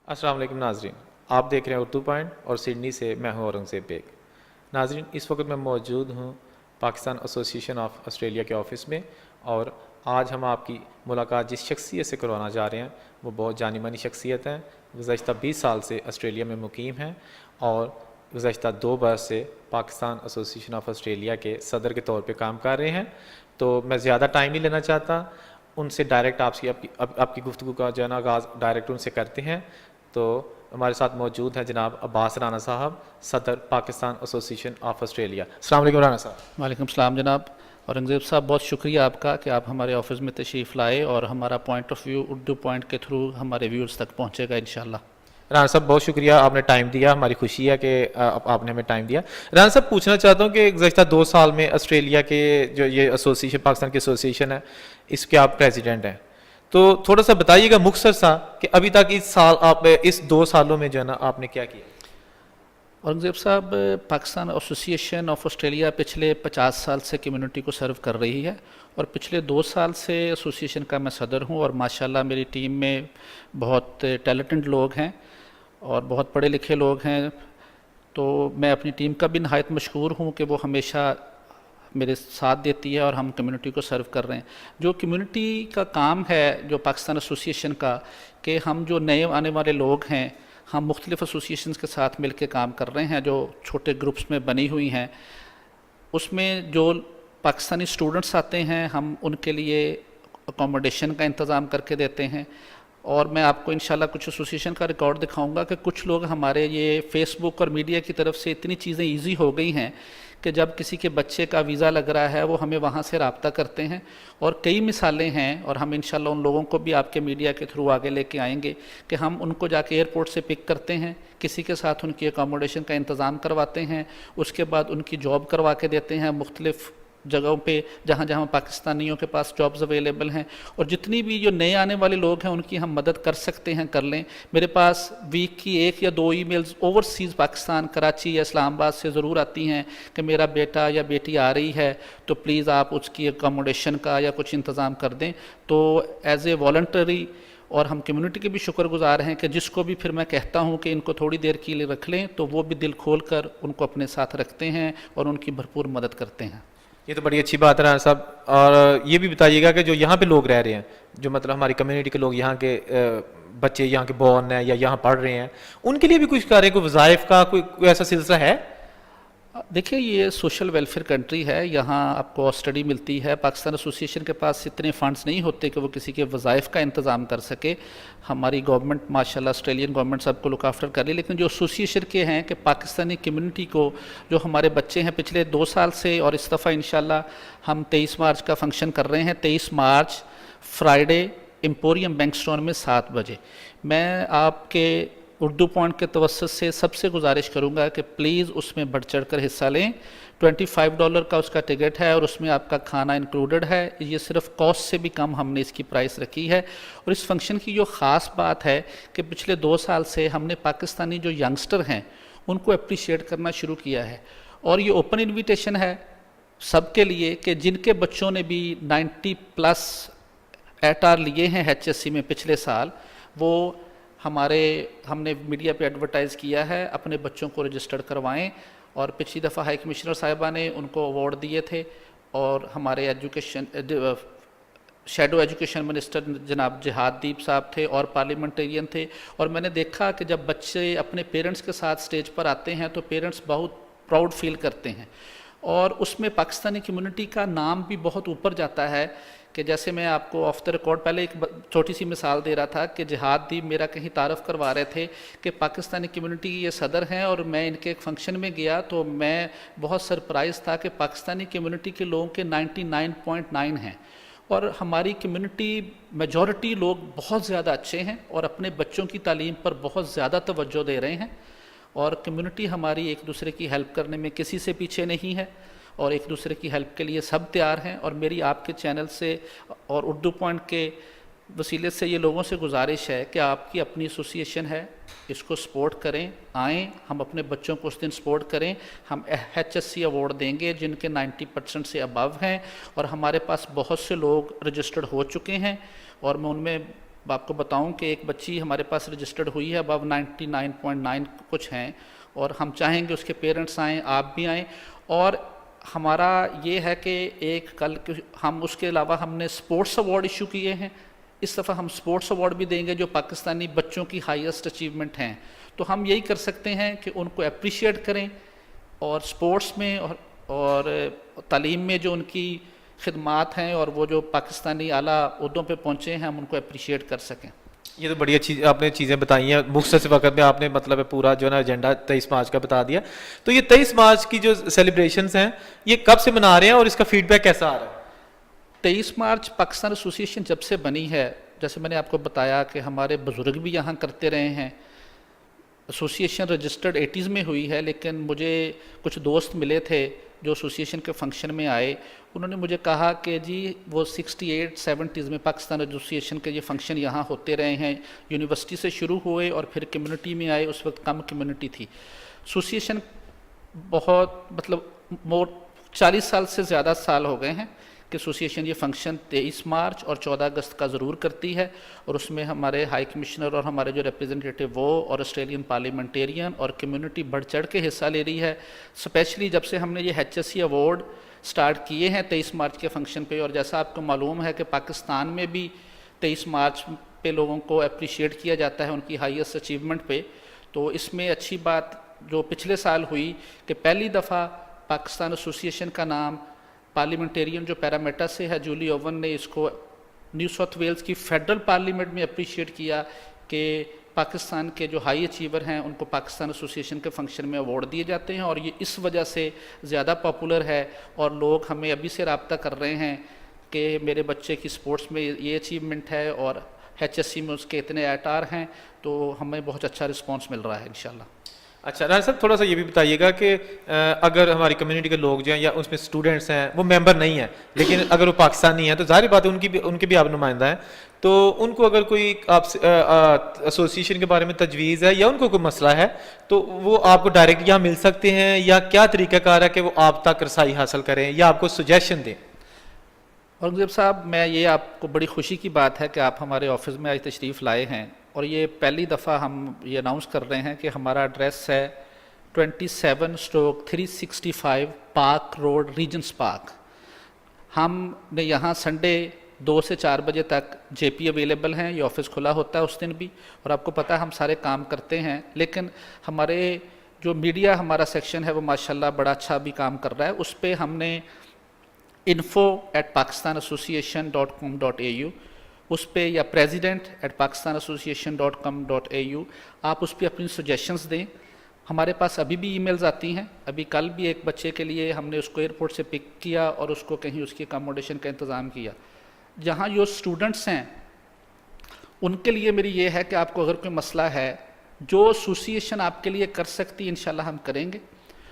السلام علیکم ناظرین، آپ دیکھ رہے ہیں اردو پوائنٹ اور سڈنی سے میں ہوں اورنگزیب بیگ۔ ناظرین، اس وقت میں موجود ہوں پاکستان ایسوسی ایشن آف آسٹریلیا کے آفس میں، اور آج ہم آپ کی ملاقات جس شخصیت سے کروانا جا رہے ہیں وہ بہت جانی مانی شخصیت ہیں۔ گزشتہ 20 سال سے آسٹریلیا میں مقیم ہیں اور گزشتہ 2 برس سے پاکستان ایسوسی ایشن آف آسٹریلیا کے صدر کے طور پہ کام کر رہے ہیں۔ تو میں زیادہ ٹائم نہیں لینا چاہتا، ان سے ڈائریکٹ آپ کی گفتگو کا جو ہے نا آغاز ڈائریکٹ ان سے کرتے ہیں۔ تو ہمارے ساتھ موجود ہیں جناب عباس رانا صاحب، صدر پاکستان ایسوسی ایشن آف آسٹریلیا۔ السلام علیکم رانا صاحب۔ وعلیکم السلام جناب اورنگزیب صاحب، بہت شکریہ آپ کا کہ آپ ہمارے آفس میں تشریف لائے اور ہمارا point of view Urdu point کے تھرو ہمارے ویورز تک پہنچے گا انشاءاللہ۔ رانا صاحب بہت شکریہ، آپ نے ٹائم دیا، ہماری خوشی ہے کہ آپ نے ہمیں ٹائم دیا۔ رانا صاحب پوچھنا چاہتا ہوں کہ گزشتہ 2 سال میں آسٹریلیا کے جو یہ ایسوسی ایشن پاکستان کی ایسوسی ایشن ہے، اس کے آپ پریزیڈنٹ ہیں، تو تھوڑا سا بتائیے گا مختصر سا کہ ابھی تک اس 2 سالوں میں جو ہے نا آپ نے کیا کیا؟ اورنگزیب صاحب، پاکستان ایسوسی ایشن آف آسٹریلیا پچھلے 50 سال سے کمیونٹی کو سرو کر رہی ہے، اور پچھلے 2 سال سے ایسوسی ایشن کا میں صدر ہوں، اور ماشاءاللہ میری ٹیم میں بہت ٹیلنٹڈ لوگ ہیں اور بہت پڑھے لکھے لوگ ہیں۔ تو میں اپنی ٹیم کا بھی نہایت مشکور ہوں کہ وہ ہمیشہ میرے ساتھ دیتی ہے اور ہم کمیونٹی کو سرو کر رہے ہیں۔ جو کمیونٹی کا کام ہے جو پاکستان ایسوسی ایشن کا، کہ ہم جو نئے آنے والے لوگ ہیں، ہم مختلف ایسوسی ایشنز کے ساتھ مل کے کام کر رہے ہیں جو چھوٹے گروپس میں بنی ہوئی ہیں۔ اس میں جو پاکستانی اسٹوڈنٹس آتے ہیں ہم ان کے لیے اکوموڈیشن کا انتظام کر کے دیتے ہیں، اور میں آپ کو انشاءاللہ کچھ ایسوسی ایشن کا ریکارڈ دکھاؤں گا کہ کچھ لوگ ہمارے یہ فیس بک اور میڈیا کی طرف سے اتنی چیزیں ایزی ہو گئی ہیں کہ جب کسی کے بچے کا ویزا لگ رہا ہے وہ ہمیں وہاں سے رابطہ کرتے ہیں، اور کئی مثالیں ہیں، اور ہم انشاءاللہ ان لوگوں کو بھی آپ کے میڈیا کے تھرو آگے لے کے آئیں گے کہ ہم ان کو جا کے ایئرپورٹ سے پک کرتے ہیں، کسی کے ساتھ ان کی اکوموڈیشن کا انتظام کرواتے ہیں، اس کے بعد ان کی جاب کروا کے دیتے ہیں مختلف جگہوں پہ جہاں جہاں پاکستانیوں کے پاس جابز اویلیبل ہیں، اور جتنی بھی جو نئے آنے والے لوگ ہیں ان کی ہم مدد کر سکتے ہیں کر لیں۔ میرے پاس ویک کی 1 یا 2 e mails overseas Pakistan, Karachi یا اسلام آباد سے ضرور آتی ہیں کہ میرا بیٹا یا بیٹی آ رہی ہے تو پلیز آپ اس کی اکوموڈیشن کا یا کچھ انتظام کر دیں۔ تو ایز اے والنٹری، اور ہم کمیونٹی کے بھی شکر گزار ہیں کہ جس کو بھی پھر میں کہتا ہوں کہ ان کو تھوڑی دیر کے لیے رکھ لیں تو وہ بھی دل کھول کر ان کو اپنے ساتھ رکھتے ہیں اور ان کی بھرپور مدد کرتے ہیں۔ یہ تو بڑی اچھی بات ہے رانا صاحب، اور یہ بھی بتائیے گا کہ جو یہاں پہ لوگ رہ رہے ہیں، جو مطلب ہماری کمیونٹی کے لوگ، یہاں کے بچے یہاں کے بورن ہیں یا یہاں پڑھ رہے ہیں، ان کے لیے بھی کچھ کوئی وظائف کا کوئی ایسا سلسلہ ہے؟ دیکھیں، یہ سوشل ویلفیئر کنٹری ہے، یہاں آپ کو اسٹڈی ملتی ہے۔ پاکستان ایسوسی ایشن کے پاس اتنے فنڈز نہیں ہوتے کہ وہ کسی کے وظائف کا انتظام کر سکے۔ ہماری گورنمنٹ ماشاءاللہ آسٹریلین گورنمنٹ سب کو لک آفٹر کر لی، لیکن جو ایسوسی ایشن کے ہیں کہ پاکستانی کمیونٹی کو، جو ہمارے بچے ہیں پچھلے 2 سال سے، اور اس دفعہ انشاءاللہ ہم 23 مارچ کا فنکشن کر رہے ہیں، 23 March Friday emporium bank stone میں 7 بجے۔ میں آپ کے اردو پوائنٹ کے توسط سے سب سے گزارش کروں گا کہ پلیز اس میں بڑھ چڑھ کر حصہ لیں۔ $25 کا اس کا ٹکٹ ہے، اور اس میں آپ کا کھانا انکلوڈڈ ہے۔ یہ صرف کاسٹ سے بھی کم ہم نے اس کی پرائس رکھی ہے، اور اس فنکشن کی جو خاص بات ہے کہ پچھلے 2 سال سے ہم نے پاکستانی جو ینگسٹر ہیں ان کو اپریشیٹ کرنا شروع کیا ہے، اور یہ اوپن انویٹیشن ہے سب کے لیے کہ جن کے بچوں نے بھی 90+ ایٹ لیے ہیں HSC میں پچھلے سال، وہ ہم نے میڈیا پہ ایڈورٹائز کیا ہے، اپنے بچوں کو رجسٹرڈ کروائیں۔ اور پچھلی دفعہ ہائی کمشنر صاحبہ نے ان کو ایوارڈ دیے تھے، اور ہمارے شیڈو ایجوکیشن منسٹر جناب جہاد دیپ صاحب تھے، اور پارلیمنٹرین تھے، اور میں نے دیکھا کہ جب بچے اپنے پیرنٹس کے ساتھ سٹیج پر آتے ہیں تو پیرنٹس بہت پراؤڈ فیل کرتے ہیں، اور اس میں پاکستانی کمیونٹی کا نام بھی بہت اوپر جاتا ہے۔ کہ جیسے میں آپ کو آف دا ریکارڈ پہلے ایک چھوٹی سی مثال دے رہا تھا کہ جہاد دیپ میرا کہیں تعارف کروا رہے تھے کہ پاکستانی کمیونٹی یہ صدر ہیں، اور میں ان کے ایک فنکشن میں گیا تو میں بہت سرپرائز تھا کہ پاکستانی کمیونٹی کے لوگوں کے 99.9 ہیں، اور ہماری کمیونٹی میجورٹی لوگ بہت زیادہ اچھے ہیں اور اپنے بچوں کی تعلیم پر بہت زیادہ توجہ دے رہے ہیں، اور کمیونٹی ہماری ایک دوسرے کی ہیلپ کرنے میں کسی سے پیچھے نہیں ہے، اور ایک دوسرے کی ہیلپ کے لیے سب تیار ہیں۔ اور میری آپ کے چینل سے اور اردو پوائنٹ کے وسیلے سے یہ لوگوں سے گزارش ہے کہ آپ کی اپنی ایسوسی ایشن ہے، اس کو سپورٹ کریں، آئیں، ہم اپنے بچوں کو اس دن سپورٹ کریں۔ ہم HSC ایوارڈ دیں گے جن کے 90% سے ابو ہیں، اور ہمارے پاس بہت سے لوگ رجسٹرڈ ہو چکے ہیں، اور میں ان میں آپ کو بتاؤں کہ ایک بچی ہمارے پاس رجسٹرڈ ہوئی ہے، ابو 99.9 کچھ ہیں، اور ہم چاہیں گے اس کے پیرنٹس آئیں، آپ بھی آئیں. اور ہمارا یہ ہے کہ ایک کل ہم اس کے علاوہ ہم نے اسپورٹس ایوارڈ ایشو کیے ہیں. اس دفعہ ہم اسپورٹس ایوارڈ بھی دیں گے جو پاکستانی بچوں کی ہائیسٹ اچیومنٹ ہیں. تو ہم یہی کر سکتے ہیں کہ ان کو اپریشیٹ کریں، اور اسپورٹس میں اور تعلیم میں جو ان کی خدمات ہیں اور وہ جو پاکستانی اعلیٰ عہدوں پہ پہنچے ہیں ہم ان کو اپریشیٹ کر سکیں. یہ تو بڑی اچھی آپ نے چیزیں بتائی ہیں، مختصر وقت میں آپ نے مطلب پورا جو ہے نا ایجنڈا 23 مارچ کا بتا دیا. تو یہ 23 مارچ کی جو سیلیبریشنز ہیں یہ کب سے منا رہے ہیں اور اس کا فیڈ بیک کیسا آ رہا ہے؟ 23 مارچ پاکستان ایسوسی ایشن جب سے بنی ہے، جیسے میں نے آپ کو بتایا کہ ہمارے بزرگ بھی یہاں کرتے رہے ہیں. ایسوسی ایشن رجسٹرڈ 80s میں ہوئی ہے، لیکن مجھے کچھ دوست ملے تھے جو ایسوسی ایشن کے فنکشن میں آئے. انہوں نے مجھے کہا کہ جی وہ 68 70s میں پاکستان ایسوسی ایشن کے یہ فنکشن یہاں ہوتے رہے ہیں، یونیورسٹی سے شروع ہوئے اور پھر کمیونٹی میں آئے. اس وقت کم کمیونٹی تھی. ایسوسی ایشن بہت مطلب 40 سال سے زیادہ سال ہو گئے ہیں کہ ایسوسی ایشن یہ فنکشن 23 مارچ اور 14 اگست کا ضرور کرتی ہے. اور اس میں ہمارے ہائی کمشنر اور ہمارے جو ریپریزنٹیٹیو وہ اور آسٹریلین پارلیمنٹیرین اور کمیونٹی بڑھ چڑھ کے حصہ لے رہی ہے. اسپیشلی جب سے ہم نے یہ HSC ایوارڈ سٹارٹ کیے ہیں 23 مارچ کے فنکشن پہ، اور جیسا آپ کو معلوم ہے کہ پاکستان میں بھی 23 مارچ پہ لوگوں کو اپریشیٹ کیا جاتا ہے ان کی ہائیسٹ اچیومنٹ پہ. تو اس میں اچھی بات جو پچھلے سال ہوئی کہ پہلی دفعہ پاکستان ایسوسی ایشن کا نام پارلیمنٹیرین جو پیرامیٹا سے ہے جولی اوون نے اس کو نیو ساؤتھ ویلز کی فیڈرل پارلیمنٹ میں اپریشیٹ کیا کہ پاکستان کے جو ہائی اچیور ہیں ان کو پاکستان ایسوسی ایشن کے فنکشن میں ایوارڈ دیے جاتے ہیں. اور یہ اس وجہ سے زیادہ پاپولر ہے، اور لوگ ہمیں ابھی سے رابطہ کر رہے ہیں کہ میرے بچے کی سپورٹس میں یہ اچیومنٹ ہے اور HSC میں اس کے اتنے ایٹار ہیں. تو ہمیں بہت اچھا رسپانس مل رہا ہے انشاءاللہ. اچھا رانا صاحب تھوڑا سا یہ بھی بتائیے گا کہ اگر ہماری کمیونٹی کے لوگ جو ہیں یا اس میں اسٹوڈنٹس ہیں وہ ممبر نہیں ہیں لیکن اگر وہ پاکستانی ہیں تو ظاہر بات ہے ان کے بھی آپ نمائندہ ہیں، تو ان کو اگر کوئی آپ ایسوسی ایشن کے بارے میں تجویز ہے یا ان کو کوئی مسئلہ ہے تو وہ آپ کو ڈائریکٹ یہاں مل سکتے ہیں، یا کیا طریقہ کار ہے کہ وہ آپ تک رسائی حاصل کریں یا آپ کو سجیشن دیں؟ اورنگزیب صاحب میں یہ آپ کو بڑی خوشی کی بات ہے کہ آپ ہمارے آفس میں آج تشریف لائے ہیں، اور یہ پہلی دفعہ ہم یہ اناؤنس کر رہے ہیں کہ ہمارا ایڈریس ہے 27/365 پارک روڈ ریجنس پارک. ہم نے یہاں سنڈے 2 سے 4 بجے تک JP اویلیبل ہیں، یہ آفس کھلا ہوتا ہے اس دن بھی، اور آپ کو پتہ ہے ہم سارے کام کرتے ہیں. لیکن ہمارے جو میڈیا ہمارا سیکشن ہے وہ ماشاءاللہ بڑا اچھا بھی کام کر رہا ہے. اس پہ ہم نے info@pakistanassociation.com.au اس پہ، یا president@pakistanassociation.com.au آپ اس پہ اپنی سجیشنز دیں. ہمارے پاس ابھی بھی ای میلز آتی ہیں. ابھی کل بھی ایک بچے کے لیے ہم نے اس کو ایئرپورٹ سے پک کیا اور اس کو کہیں اس کی اکاموڈیشن کا انتظام کیا. جہاں جو اسٹوڈنٹس ہیں ان کے لیے میری یہ ہے کہ آپ کو اگر کوئی مسئلہ ہے جو ایسوسی ایشن آپ کے لیے کر سکتی انشاءاللہ ہم کریں گے.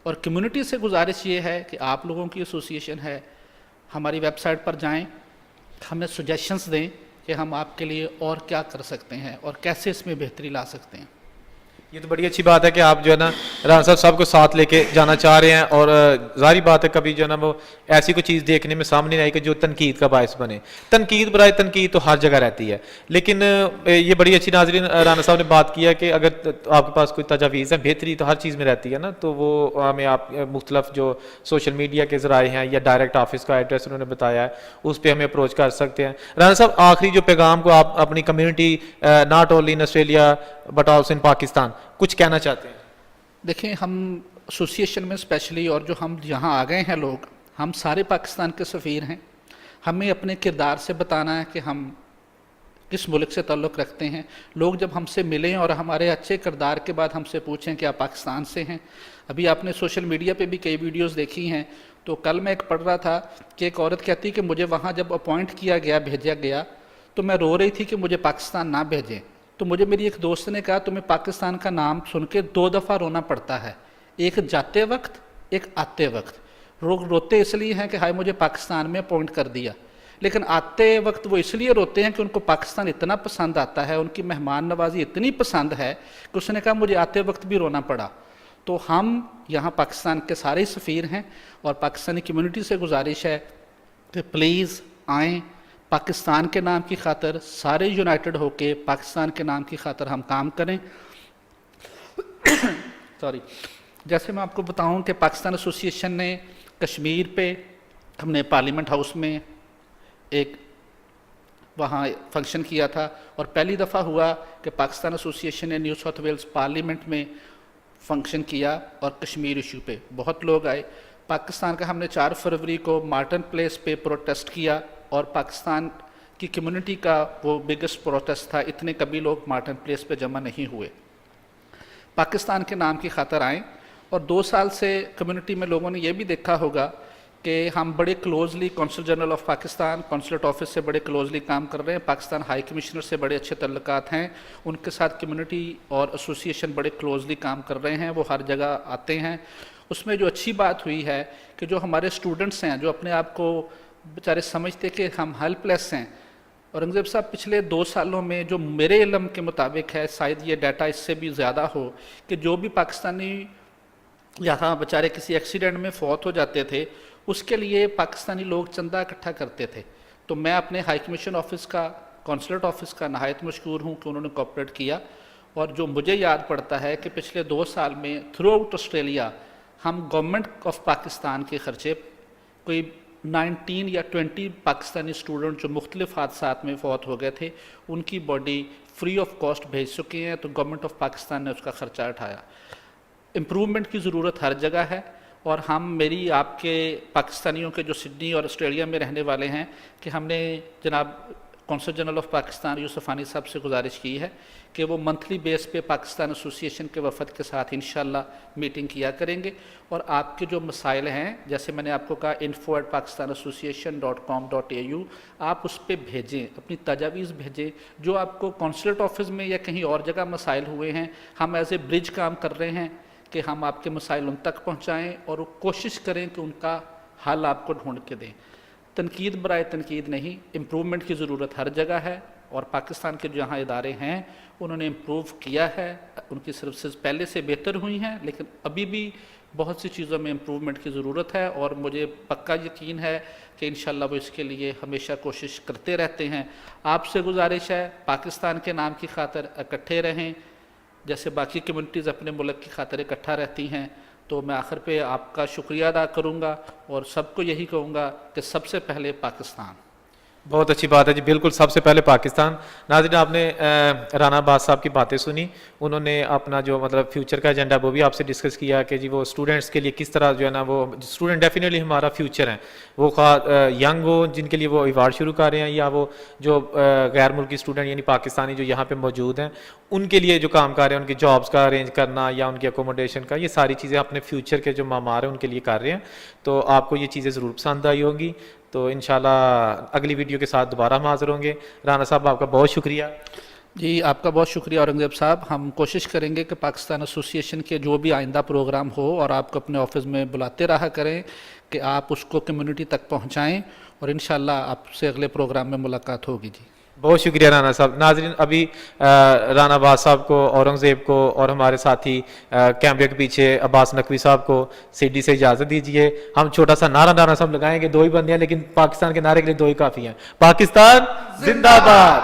اور کمیونٹی سے گزارش یہ ہے کہ آپ لوگوں کی ایسوسی ایشن ہے، ہماری ویب سائٹ پر جائیں، ہمیں سجیشنز دیں کہ ہم آپ کے لیے اور کیا کر سکتے ہیں اور کیسے اس میں بہتری لا سکتے ہیں. یہ تو بڑی اچھی بات ہے کہ آپ جو ہے نا رانا صاحب سب کو ساتھ لے کے جانا چاہ رہے ہیں، اور ظاہری بات ہے کبھی جو ہے نا وہ ایسی کوئی چیز دیکھنے میں سامنے آئی کہ جو تنقید کا باعث بنے. تنقید برائے تنقید تو ہر جگہ رہتی ہے، لیکن یہ بڑی اچھی ناظرین رانا صاحب نے بات کیا کہ اگر آپ کے پاس کوئی تجاویز ہے، بہتری تو ہر چیز میں رہتی ہے نا، تو وہ ہمیں آپ مختلف جو سوشل میڈیا کے ذرائع ہیں یا ڈائریکٹ آفس کا ایڈریس انہوں نے بتایا ہے اس پہ ہمیں اپروچ کر سکتے ہیں. رانا صاحب آخری جو پیغام کو آپ اپنی community not only in Australia but also in Pakistan کچھ کہنا چاہتے ہیں؟ دیکھیں ہم ایسوسی ایشن میں اسپیشلی، اور جو ہم یہاں آ گئے ہیں لوگ، ہم سارے پاکستان کے سفیر ہیں. ہمیں اپنے کردار سے بتانا ہے کہ ہم کس ملک سے تعلق رکھتے ہیں. لوگ جب ہم سے ملیں اور ہمارے اچھے کردار کے بعد ہم سے پوچھیں کہ آپ پاکستان سے ہیں. ابھی آپ نے سوشل میڈیا پہ بھی کئی ویڈیوز دیکھی ہیں، تو کل میں ایک پڑھ رہا تھا کہ ایک عورت کہتی کہ مجھے وہاں جب اپوائنٹ کیا گیا، بھیجا گیا، تو میں رو رہی تھی کہ مجھے پاکستان نہ بھیجیں. تو مجھے میری ایک دوست نے کہا تمہیں پاکستان کا نام سن کے 2 دفعہ رونا پڑتا ہے، ایک جاتے وقت ایک آتے وقت. لوگ روتے اس لیے ہیں کہ ہائے مجھے پاکستان میں اپوائنٹ کر دیا، لیکن آتے وقت وہ اس لیے روتے ہیں کہ ان کو پاکستان اتنا پسند آتا ہے، ان کی مہمان نوازی اتنی پسند ہے کہ اس نے کہا مجھے آتے وقت بھی رونا پڑا. تو ہم یہاں پاکستان کے سارے سفیر ہیں، اور پاکستانی کمیونٹی سے گزارش ہے کہ پلیز آئیں، پاکستان کے نام کی خاطر سارے یونائٹڈ ہو کے پاکستان کے نام کی خاطر ہم کام کریں. سوری. جیسے میں آپ کو بتاؤں کہ پاکستان ایسوسی ایشن نے کشمیر پہ ہم نے پارلیمنٹ ہاؤس میں ایک وہاں فنکشن کیا تھا, اور پہلی دفعہ ہوا کہ پاکستان ایسوسی ایشن نے نیو ساؤتھ ویلز پارلیمنٹ میں فنکشن کیا اور کشمیر ایشو پہ بہت لوگ آئے. پاکستان کا ہم نے 4 فروری کو مارٹن پلیس پہ پروٹیسٹ کیا, اور پاکستان کی کمیونٹی کا وہ بگسٹ پروٹیسٹ تھا, اتنے کبھی لوگ مارٹن پلیس پہ جمع نہیں ہوئے. پاکستان کے نام کی خاطر آئیں, اور 2 سال سے کمیونٹی میں لوگوں نے یہ بھی دیکھا ہوگا کہ ہم بڑے closely council general of Pakistan consulate office سے بڑے کلوزلی کام کر رہے ہیں, پاکستان ہائی کمشنر سے بڑے اچھے تعلقات ہیں, ان کے ساتھ کمیونٹی اور ایسوسی ایشن بڑے کلوزلی کام کر رہے ہیں, وہ ہر جگہ آتے ہیں. اس میں جو اچھی بات ہوئی ہے کہ جو ہمارے اسٹوڈنٹس ہیں جو اپنے آپ کو بیچارے سمجھتے کہ ہم ہیلپ لیس ہیں, اورنگزیب صاحب پچھلے 2 سالوں میں جو میرے علم کے مطابق ہے, شاید یہ ڈیٹا اس سے بھی زیادہ ہو, کہ جو بھی پاکستانی یہاں بیچارے کسی ایکسیڈنٹ میں فوت ہو جاتے تھے اس کے لیے پاکستانی لوگ چندہ اکٹھا کرتے تھے. تو میں اپنے ہائی کمیشن آفس کا کونسلیٹ آفس کا نہایت مشکور ہوں کہ انہوں نے کوآپریٹ کیا. اور جو مجھے یاد پڑتا ہے کہ پچھلے 2 سال میں تھرو آؤٹ آسٹریلیا ہم گورنمنٹ آف پاکستان کے خرچے کوئی 19 یا 20 پاکستانی اسٹوڈنٹ جو مختلف حادثات میں فوت ہو گئے تھے ان کی باڈی فری آف کاسٹ بھیج چکے ہیں, تو گورنمنٹ آف پاکستان نے اس کا خرچہ اٹھایا. امپرومنٹ کی ضرورت ہر جگہ ہے, اور ہم میری آپ کے پاکستانیوں کے جو سڈنی اور آسٹریلیا میں رہنے والے ہیں کہ ہم نے جناب کونسل جنرل آف پاکستان یوسف ہانی صاحب سے گزارش کی ہے کہ وہ منتھلی بیس پہ پاکستان ایسوسی ایشن کے وفد کے ساتھ انشاءاللہ میٹنگ کیا کریں گے, اور آپ کے جو مسائل ہیں جیسے میں نے آپ کو کہا info@pakistanassociation.com.au آپ اس پہ بھیجیں, اپنی تجاویز بھیجیں, جو آپ کو کونسلیٹ آفس میں یا کہیں اور جگہ مسائل ہوئے ہیں ہم ایز اے برج کام کر رہے ہیں کہ ہم آپ کے مسائل ان تک پہنچائیں اور وہ کوشش کریں کہ ان کا حل آپ کو ڈھونڈ کے دیں. تنقید برائے تنقید نہیں, امپرومنٹ کی ضرورت ہر جگہ ہے, اور پاکستان کے جہاں ادارے ہیں انہوں نے امپروو کیا ہے, ان کی سروسز پہلے سے بہتر ہوئی ہیں, لیکن ابھی بھی بہت سی چیزوں میں امپرومنٹ کی ضرورت ہے, اور مجھے پکا یقین ہے کہ انشاءاللہ وہ اس کے لیے ہمیشہ کوشش کرتے رہتے ہیں. آپ سے گزارش ہے پاکستان کے نام کی خاطر اکٹھے رہیں, جیسے باقی کمیونٹیز اپنے ملک کی خاطر اکٹھا رہتی ہیں. تو میں آخر پہ آپ کا شکریہ ادا کروں گا اور سب کو یہی کہوں گا کہ سب سے پہلے پاکستان. بہت اچھی بات ہے جی, بالکل سب سے پہلے پاکستان. ناظرین آپ نے رانا عباس صاحب کی باتیں سنی, انہوں نے اپنا جو مطلب فیوچر کا ایجنڈا وہ بھی آپ سے ڈسکس کیا کہ جی وہ اسٹوڈنٹس کے لیے کس طرح جو ہے نا, وہ اسٹوڈنٹ ڈیفینیٹلی ہمارا فیوچر ہیں, وہ خواہ ینگ ہو جن کے لیے وہ ایوارڈ شروع کر رہے ہیں, یا وہ جو غیر ملکی اسٹوڈنٹ یعنی پاکستانی جو یہاں پہ موجود ہیں ان کے لیے جو کام کر رہے ہیں, ان کی جابس کا ارینج کرنا یا ان کی اکوموڈیشن کا, یہ ساری چیزیں اپنے فیوچر کے جو معمار ہیں ان کے لیے کر رہے ہیں. تو آپ کو یہ چیزیں ضرور پسند آئی ہوں گی. تو انشاءاللہ اگلی ویڈیو کے ساتھ دوبارہ ہم حاضر ہوں گے. رانا صاحب آپ کا بہت شکریہ. جی آپ کا بہت شکریہ اورنگزیب صاحب. ہم کوشش کریں گے کہ پاکستان ایسوسی ایشن کے جو بھی آئندہ پروگرام ہو اور آپ کو اپنے آفس میں بلاتے رہا کریں کہ آپ اس کو کمیونٹی تک پہنچائیں, اور انشاءاللہ آپ سے اگلے پروگرام میں ملاقات ہوگی. جی بہت شکریہ رانا صاحب. ناظرین ابھی رانا عباس صاحب کو, اورنگزیب کو اور ہمارے ساتھی کیمرے کے پیچھے عباس نقوی صاحب کو سیڈی سے اجازت دیجیے. ہم چھوٹا سا نعرہ رانا صاحب لگائیں گے, 2 ہی بندے ہیں لیکن پاکستان کے نعرے کے لیے 2 ہی کافی ہیں. پاکستان زندہ باد.